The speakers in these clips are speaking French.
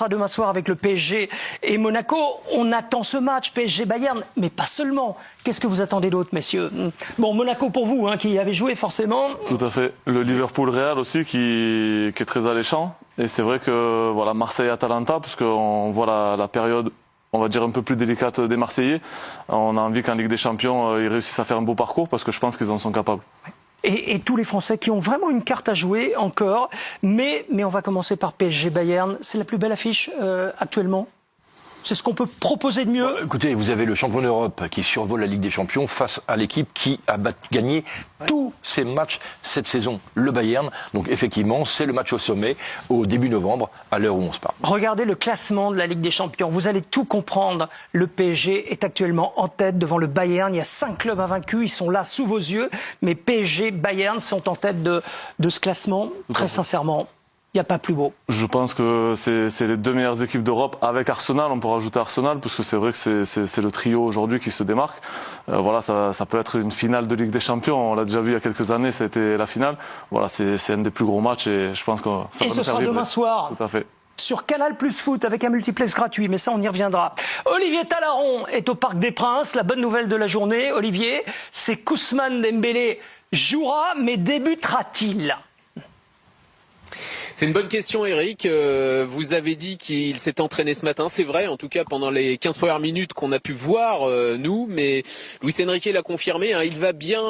sera demain soir avec le PSG et Monaco. On attend ce match PSG-Bayern, mais pas seulement. Qu'est-ce que vous attendez d'autre, messieurs? Bon, Monaco pour vous, hein, qui avez joué forcément. Tout à fait. Le Liverpool-Real aussi qui est très alléchant. Et c'est vrai que voilà, Marseille-Atalanta, parce qu'on voit la période, on va dire, un peu plus délicate des Marseillais. On a envie qu'en Ligue des Champions, ils réussissent à faire un beau parcours parce que je pense qu'ils en sont capables. Et tous les Français qui ont vraiment une carte à jouer encore. Mais on va commencer par PSG-Bayern. C'est la plus belle affiche actuellement? C'est ce qu'on peut proposer de mieux. Bon, écoutez, vous avez le champion d'Europe qui survole la Ligue des Champions face à l'équipe qui a gagné tous ses matchs cette saison, le Bayern. Donc effectivement, c'est le match au sommet au début novembre, à l'heure où on se parle. Regardez le classement de la Ligue des Champions. Vous allez tout comprendre. Le PSG est actuellement en tête devant le Bayern. Il y a 5 clubs invaincus. Ils sont là sous vos yeux. Mais PSG, Bayern sont en tête de ce classement. Très sincèrement, il n'y a pas plus beau. Je pense que c'est les deux meilleures équipes d'Europe avec Arsenal. On peut rajouter Arsenal parce que c'est vrai que c'est le trio aujourd'hui qui se démarque. Voilà, ça peut être une finale de Ligue des Champions. On l'a déjà vu il y a quelques années, c'était la finale. Voilà, c'est un des plus gros matchs et je pense que ça va nous faire vibrer. Et ce sera demain soir. Tout à fait. Sur Canal Plus Foot avec un multiplex gratuit, mais ça on y reviendra. Olivier Talaron est au Parc des Princes. La bonne nouvelle de la journée, Olivier, c'est qu'Ousmane Dembélé jouera, mais débutera-t-il ? C'est une bonne question, Eric. Vous avez dit qu'il s'est entraîné ce matin. C'est vrai, en tout cas pendant les 15 premières minutes qu'on a pu voir, nous. Mais Luis Enrique l'a confirmé. Hein, il va bien,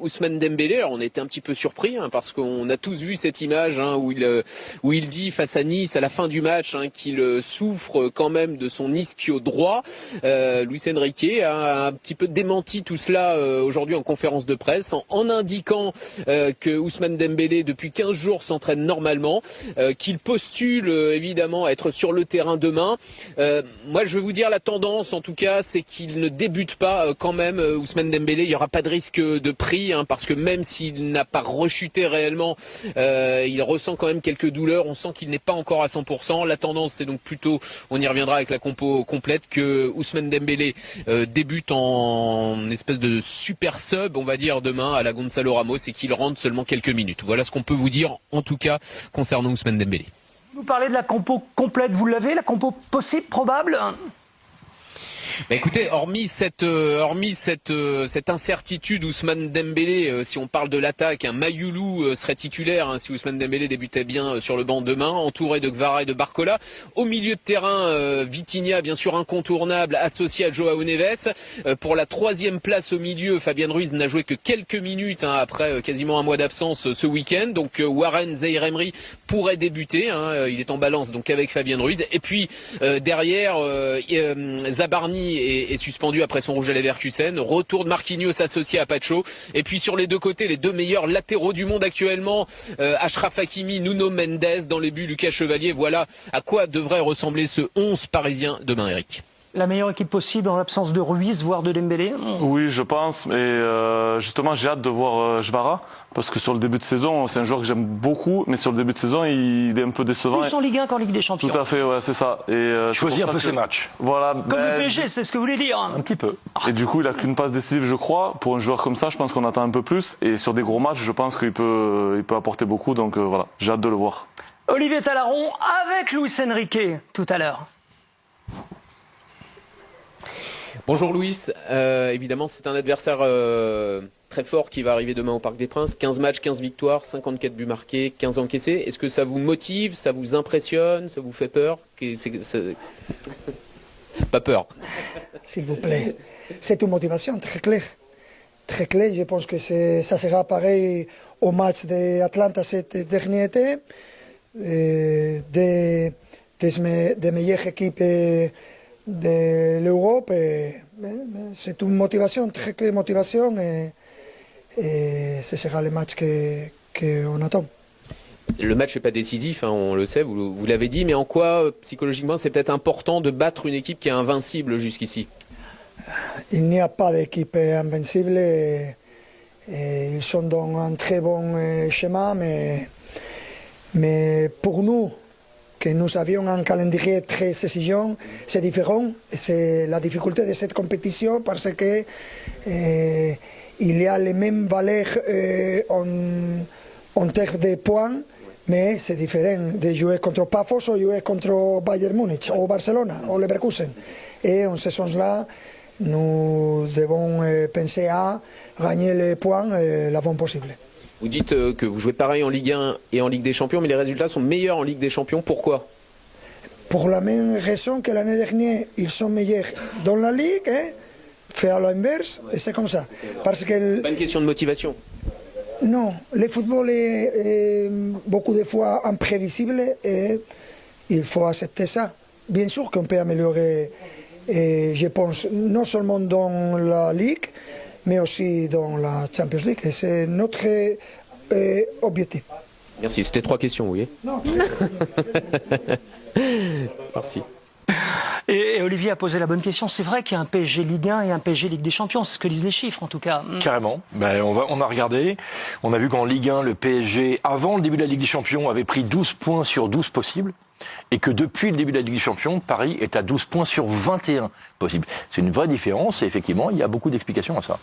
Ousmane Dembélé. Alors, on était un petit peu surpris parce qu'on a tous vu cette image où il dit face à Nice à la fin du match qu'il souffre quand même de son ischio droit. Luis Enrique a un petit peu démenti tout cela aujourd'hui en conférence de presse en indiquant que Ousmane Dembélé depuis 15 jours s'entraîne normalement. Qu'il postule évidemment à être sur le terrain demain. Moi je vais vous dire la tendance en tout cas, c'est qu'il ne débute pas quand même Ousmane Dembélé. Il n'y aura pas de risque de prix parce que même s'il n'a pas rechuté réellement, il ressent quand même quelques douleurs. On sent qu'il n'est pas encore à 100%. La tendance c'est donc plutôt, on y reviendra avec la compo complète, que Ousmane Dembélé débute en espèce de super sub on va dire demain à la Gonzalo Ramos et qu'il rentre seulement quelques minutes. Voilà ce qu'on peut vous dire en tout cas concernant Ousmane Dembélé. Vous parlez de la compo complète, vous l'avez, la compo possible, probable? Bah écoutez, hormis cette incertitude, Ousmane Dembélé, si on parle de l'attaque, Mayoulou serait titulaire si Ousmane Dembélé débutait bien sur le banc demain, entouré de Gvara et de Barcola. Au milieu de terrain, Vitinha, bien sûr incontournable, associé à Joao Neves. Pour la 3e place au milieu, Fabian Ruiz n'a joué que quelques minutes après quasiment un mois d'absence ce week-end. Donc Warren Zaïre-Emery pourrait débuter. Il est en balance donc avec Fabian Ruiz. Et puis derrière, Zabarni est suspendu après son rouge à Leverkusen. Retour de Marquinhos associé à Pacho. Et puis sur les deux côtés, les deux meilleurs latéraux du monde actuellement, Achraf Hakimi, Nuno Mendes dans les buts, Lucas Chevalier. Voilà à quoi devrait ressembler ce 11 parisien demain, Eric. La meilleure équipe possible en l'absence de Ruiz, voire de Dembélé? Oui, je pense. Et justement, j'ai hâte de voir Gvara. Parce que sur le début de saison, c'est un joueur que j'aime beaucoup. Mais sur le début de saison, il est un peu décevant. Plus en Ligue 1 qu'en Ligue des Champions. Tout à fait, ouais, c'est ça. Choisir un peu ses matchs. Voilà, comme le PSG, c'est ce que vous voulez dire. Un petit peu. Et du coup, il n'a qu'une passe décisive, je crois. Pour un joueur comme ça, je pense qu'on attend un peu plus. Et sur des gros matchs, je pense qu'il peut apporter beaucoup. Donc voilà, j'ai hâte de le voir. Olivier Talaron avec Luis Enrique tout à l'heure. Bonjour Louis, évidemment c'est un adversaire très fort qui va arriver demain au Parc des Princes. 15 matchs, 15 victoires, 54 buts marqués, 15 encaissés. Est-ce que ça vous motive, ça vous impressionne, ça vous fait peur? Pas peur. S'il vous plaît. C'est une motivation très claire. Très claire, je pense que ça sera pareil au match d'Atlanta cet dernier été. Des meilleures équipes de l'Europe. C'est une motivation, très claire motivation, et ce sera le match qu'on attend. Le match n'est pas décisif, on le sait, vous l'avez dit, mais en quoi, psychologiquement, c'est peut-être important de battre une équipe qui est invincible jusqu'ici? Il n'y a pas d'équipe invincible, et ils sont dans un très bon schéma, mais pour nous, que nous avions un calendrier très exigeant, c'est différent. C'est la difficulté de cette compétition parce que il y a les mêmes valeurs en termes de points, Mais c'est différent de jouer contre Pafos ou jouer contre Bayern Munich ou Barcelona ou Leverkusen. Et en ce sens-là, nous devons penser à gagner les points l'avant possible. Vous dites que vous jouez pareil en Ligue 1 et en Ligue des Champions, mais les résultats sont meilleurs en Ligue des Champions. Pourquoi? Pour la même raison que l'année dernière, ils sont meilleurs dans la Ligue, fait à l'inverse, et c'est comme ça. Parce que Pas une question de motivation. non, le football est beaucoup de fois imprévisible et il faut accepter ça. Bien sûr qu'on peut améliorer, et je pense, non seulement dans la Ligue, mais aussi dans la Champions League. Et c'est notre objectif. Merci, c'était 3 questions, vous voyez. Non, Merci. Et Olivier a posé la bonne question. C'est vrai qu'il y a un PSG Ligue 1 et un PSG Ligue des Champions. C'est ce que disent les chiffres, en tout cas. Carrément. Ben, on a regardé. On a vu qu'en Ligue 1, le PSG, avant le début de la Ligue des Champions, avait pris 12 points sur 12 possibles. Et que depuis le début de la Ligue des Champions, Paris est à 12 points sur 21 possibles. C'est une vraie différence et effectivement, il y a beaucoup d'explications à ça.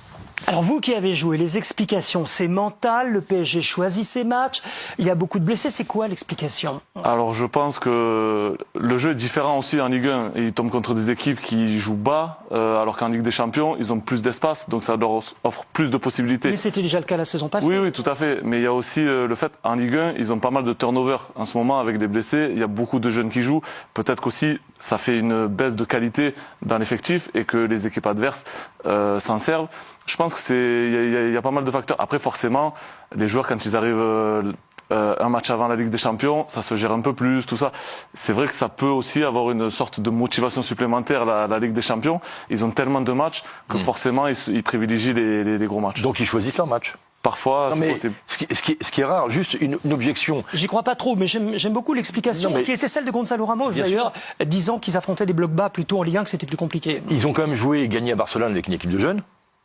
Alors vous qui avez joué, les explications, c'est mental, le PSG choisit ses matchs, il y a beaucoup de blessés, c'est quoi l'explication? Alors je pense que le jeu est différent aussi en Ligue 1. Ils tombent contre des équipes qui jouent bas, alors qu'en Ligue des Champions, ils ont plus d'espace, donc ça leur offre plus de possibilités. Mais c'était déjà le cas la saison passée. Oui, oui, tout à fait. Mais il y a aussi le fait, en Ligue 1, ils ont pas mal de turnover en ce moment avec des blessés. Il y a beaucoup de jeunes qui jouent. Peut-être qu'aussi, ça fait une baisse de qualité dans l'effectif et que les équipes adverses s'en servent. Je pense que il y a pas mal de facteurs. Après, forcément, les joueurs, quand ils arrivent un match avant la Ligue des Champions, ça se gère un peu plus, tout ça. C'est vrai que ça peut aussi avoir une sorte de motivation supplémentaire, la Ligue des Champions. Ils ont tellement de matchs que forcément, ils privilégient les gros matchs. Donc ils choisissent leur match. Parfois, c'est possible. Ce qui est rare, juste une objection. J'y crois pas trop, mais j'aime beaucoup l'explication qui était celle de Gonzalo Ramos, Bien d'ailleurs, disant qu'ils affrontaient des blocs bas plutôt en Ligue 1, que c'était plus compliqué. Ils ont quand même joué et gagné à Barcelone avec une équipe de jeunes.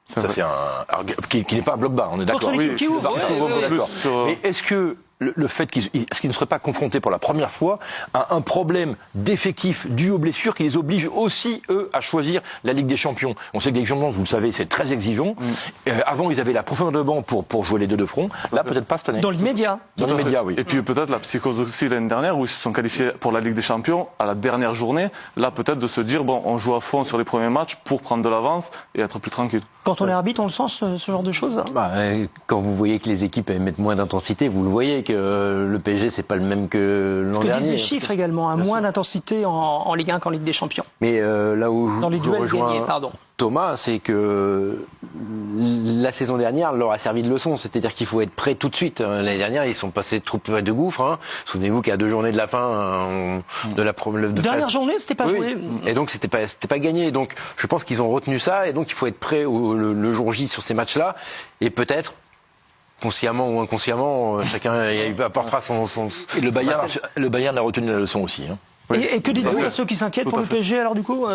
Ça, c'est qui n'est pas un bloc bas, on est d'accord. Contre l'équipe qui ouvre. Mais est-ce que le fait qu'ils ne seraient pas confrontés pour la première fois à un problème d'effectif dû aux blessures qui les oblige aussi, eux, à choisir la Ligue des Champions? On sait que la Ligue des Champions, vous le savez, c'est très exigeant. Avant, ils avaient la profondeur de banc pour jouer les deux de front. Là, peut-être pas cette année. Dans l'immédiat. Dans l'immédiat, oui. Et puis peut-être la psychose aussi l'année dernière, où ils se sont qualifiés pour la Ligue des Champions à la dernière journée. Là, peut-être de se dire, bon, on joue à fond sur les premiers matchs pour prendre de l'avance et être plus tranquille. Quand on est arbitre, on le sent, ce genre de choses. Quand vous voyez que les équipes mettent moins d'intensité, vous le voyez que le PSG, c'est pas le même que l'an dernier. Ce que disent les chiffres également, à moins d'intensité en Ligue 1 qu'en Ligue des Champions. Mais là où dans les je duels rejoins gagnés, pardon. Thomas, c'est que la saison dernière leur a servi de leçon. C'est-à-dire qu'il faut être prêt tout de suite. L'année dernière, ils sont passés trop près de gouffre. Souvenez-vous qu'à 2 journées de la fin de la dernière journée, c'était pas joué. Et donc c'était pas gagné. Donc je pense qu'ils ont retenu ça. Et donc il faut être prêt le jour J sur ces matchs-là. Et peut-être consciemment ou inconsciemment, chacun apportera son. Et le Bayern a retenu la leçon aussi. Et que dites-vous à ceux qui s'inquiètent pour le PSG alors du coup?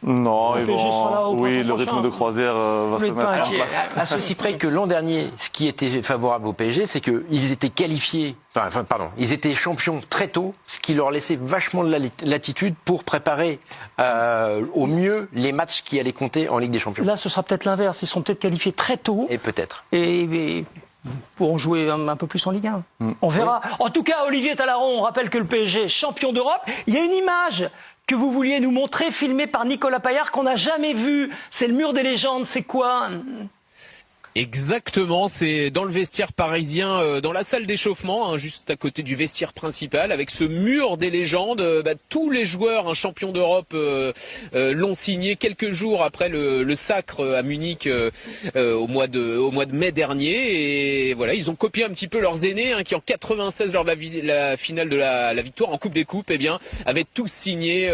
Non, le PSG sera là au oui, le printemps rythme prochain. de croisière va se mettre en place. À ceci près que l'an dernier, ce qui était favorable au PSG, c'est qu'ils étaient qualifiés, ils étaient champions très tôt, ce qui leur laissait vachement de latitude pour préparer au mieux les matchs qui allaient compter en Ligue des Champions. Là, ce sera peut-être l'inverse. Ils sont peut-être qualifiés très tôt. Et peut-être. Et pourront jouer un peu plus en Ligue 1. On verra. En tout cas, Olivier Talaron, on rappelle que le PSG est champion d'Europe. Il y a une image que vous vouliez nous montrer, filmée par Nicolas Paillard, qu'on n'a jamais vue. C'est le mur des légendes. C'est quoi? Exactement, c'est dans le vestiaire parisien, dans la salle d'échauffement, juste à côté du vestiaire principal, avec ce mur des légendes. Tous les joueurs, champions d'Europe, l'ont signé quelques jours après le sacre à Munich au mois de mai dernier. Et voilà, ils ont copié un petit peu leurs aînés, qui en 96, lors de la finale de la victoire en Coupe des Coupes, avaient tous signé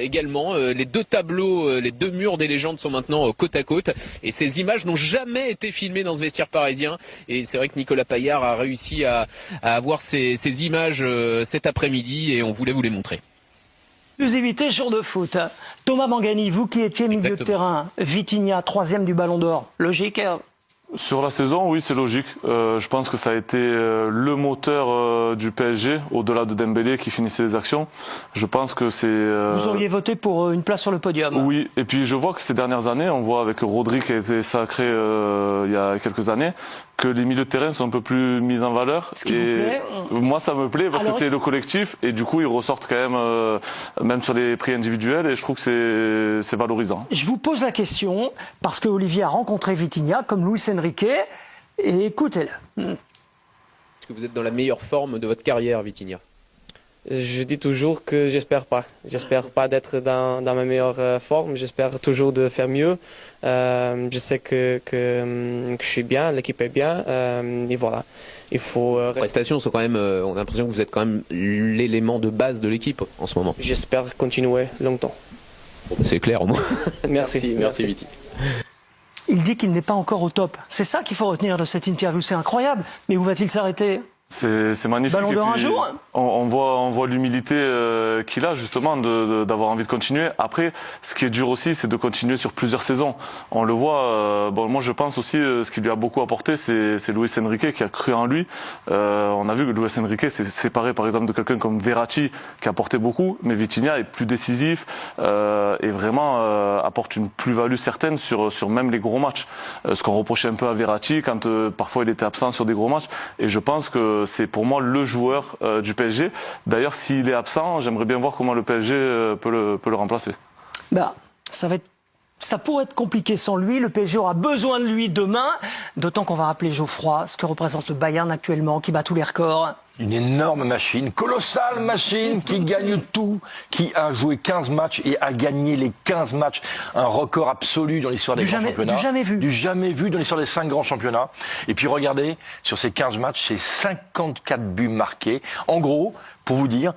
également. Les 2 tableaux, les 2 murs des légendes sont maintenant côte à côte. Et ces images n'ont jamais été filmé dans ce vestiaire parisien, et c'est vrai que Nicolas Paillard a réussi à avoir ces images cet après-midi, et on voulait vous les montrer. Exclusivité jour de foot. Thomas Mangani, vous qui étiez milieu de terrain, Vitinha, 3e du Ballon d'Or, logique? Sur la saison, oui, c'est logique. Je pense que ça a été le moteur du PSG, au-delà de Dembélé qui finissait les actions. Je pense que c'est... Vous auriez voté pour une place sur le podium. Oui, et puis je vois que ces dernières années, on voit avec Rodri qui a été sacré il y a quelques années, que les milieux de terrain sont un peu plus mis en valeur. Ce qui vous plaît? Moi, ça me plaît parce Alors... que c'est le collectif et du coup, ils ressortent quand même sur les prix individuels et je trouve que c'est valorisant. Je vous pose la question parce que Olivier a rencontré Vitinha comme Luis Enrique et écoutez-le. Est-ce que vous êtes dans la meilleure forme de votre carrière, Vitinha? Je dis toujours que j'espère pas. J'espère pas d'être dans ma meilleure forme. J'espère toujours de faire mieux. Je sais que je suis bien, l'équipe est bien. Et voilà. Il faut. Les prestations sont quand même. On a l'impression que vous êtes quand même l'élément de base de l'équipe en ce moment. J'espère continuer longtemps. Bon, c'est clair au moins. Merci. Merci Viti. Il dit qu'il n'est pas encore au top. C'est ça qu'il faut retenir de cette interview. C'est incroyable. Mais où va-t-il s'arrêter? C'est magnifique. Ballon d'or un jour. On voit l'humilité qu'il a justement d'avoir envie de continuer. Après, ce qui est dur aussi, c'est de continuer sur plusieurs saisons. On le voit. Moi, je pense aussi ce qui lui a beaucoup apporté, c'est Luis Enrique qui a cru en lui. On a vu que Luis Enrique s'est séparé, par exemple, de quelqu'un comme Verratti qui apportait beaucoup, mais Vitinha est plus décisif et vraiment apporte une plus-value certaine sur même les gros matchs. Ce qu'on reprochait un peu à Verratti quand parfois il était absent sur des gros matchs. Et je pense que c'est pour moi le joueur du PSG. D'ailleurs, s'il est absent, j'aimerais bien voir comment le PSG peut le remplacer. Ça pourrait être compliqué sans lui. Le PSG aura besoin de lui demain. D'autant qu'on va rappeler Geoffroy, ce que représente le Bayern actuellement, qui bat tous les records. Une énorme machine, colossale machine qui gagne tout, qui a joué 15 matchs et a gagné les 15 matchs. Un record absolu dans l'histoire des grands championnats. Du jamais vu. Du jamais vu dans l'histoire des 5 grands championnats. Et puis regardez, sur ces 15 matchs, c'est 54 buts marqués. En gros, pour vous dire,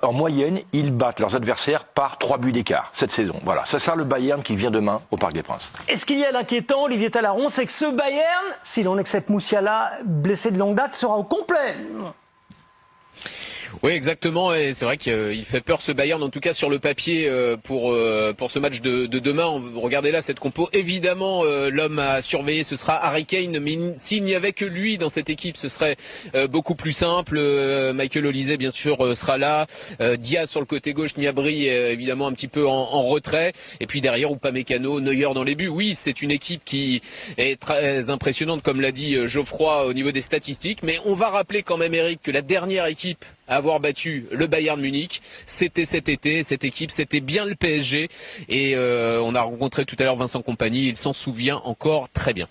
en moyenne, ils battent leurs adversaires par 3 buts d'écart cette saison. Voilà, c'est ça le Bayern qui vient demain au Parc des Princes. Et ce qu'il y a d'inquiétant, Olivier Talaron, c'est que ce Bayern, si l'on accepte Moussiala, blessé de longue date, sera au complet. Oui, exactement. Et c'est vrai qu'il fait peur ce Bayern, en tout cas sur le papier, pour ce match de demain. Regardez là cette compo. Évidemment, l'homme à surveiller, ce sera Harry Kane. Mais s'il n'y avait que lui dans cette équipe, ce serait beaucoup plus simple. Michael Olise, bien sûr, sera là. Diaz sur le côté gauche, Gnabry, évidemment, un petit peu en retrait. Et puis derrière, Upamecano, Neuer dans les buts. Oui, c'est une équipe qui est très impressionnante, comme l'a dit Geoffroy, au niveau des statistiques. Mais on va rappeler quand même, Eric, que la dernière équipe à avoir battu le Bayern Munich, c'était cet été. Cette équipe, c'était bien le PSG. Et on a rencontré tout à l'heure Vincent Kompany, il s'en souvient encore très bien.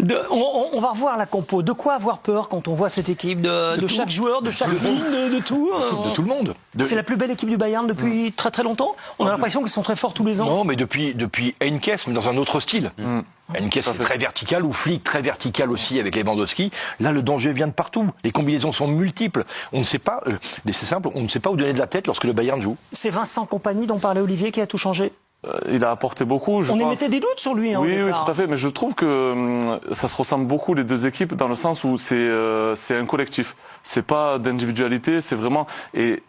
On va revoir la compo. De quoi avoir peur quand on voit cette équipe? De chaque joueur, de chaque ligne, de tout De tout le monde. C'est la plus belle équipe du Bayern depuis très très longtemps. On a l'impression qu'ils sont très forts tous les ans. Non, mais depuis Heinkes, mais dans un autre style. Heinkes, c'est très vertical, ou Flick, très vertical aussi avec Lewandowski. Là, le danger vient de partout. Les combinaisons sont multiples. On ne sait pas, c'est simple, on ne sait pas où donner de la tête lorsque le Bayern joue. C'est Vincent Kompany dont parlait Olivier qui a tout changé. Il a apporté beaucoup. On émettait des doutes sur lui. Oui, tout à fait. Mais je trouve que ça se ressemble beaucoup les deux équipes dans le sens où c'est un collectif. C'est pas d'individualité, c'est vraiment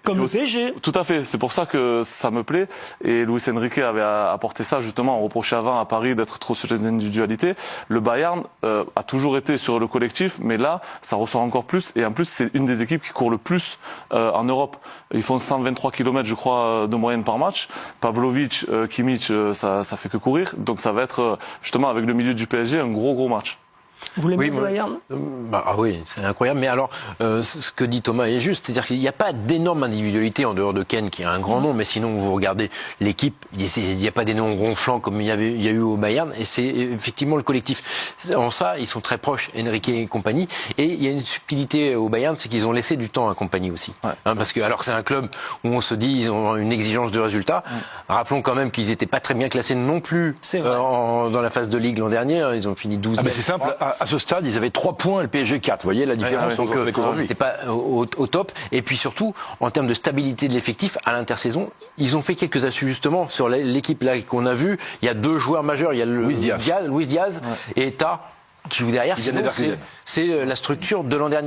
comme le PSG. Tout à fait. C'est pour ça que ça me plaît. Et Luis Enrique avait apporté ça justement. On reprochait avant à Paris d'être trop sur les individualités. Le Bayern a toujours été sur le collectif, mais là, ça ressort encore plus. Et en plus, c'est une des équipes qui court le plus en Europe. Ils font 123 km, je crois, de moyenne par match. Pavlovic, Kimmich, ça fait que courir. Donc ça va être justement avec le milieu du PSG un gros match. Vous l'aimez, le Bayern? Oui, c'est incroyable. Mais alors, ce que dit Thomas est juste, c'est-à-dire qu'il n'y a pas d'énorme individualité en dehors de Kane, qui a un grand nom, mais sinon, vous regardez l'équipe, il n'y a pas des noms ronflants comme il y a eu au Bayern, et c'est effectivement le collectif. En ça, ils sont très proches, Enrique et compagnie, et il y a une subtilité au Bayern, c'est qu'ils ont laissé du temps à compagnie aussi. Ouais. Parce que, alors que c'est un club où on se dit, ils ont une exigence de résultat. Rappelons quand même qu'ils n'étaient pas très bien classés non plus dans la phase de Ligue l'an dernier. Ils ont fini 12. Mais c'est simple. À ce stade, ils avaient 3 points et le PSG 4. Vous voyez la différence? Donc, c'était pas au top. Et puis surtout, en termes de stabilité de l'effectif, à l'intersaison, ils ont fait quelques ajustements sur l'équipe là qu'on a vue. Il y a 2 joueurs majeurs. Il y a Luis Diaz et Eta qui joue derrière. Sinon, c'est la structure de l'an dernier.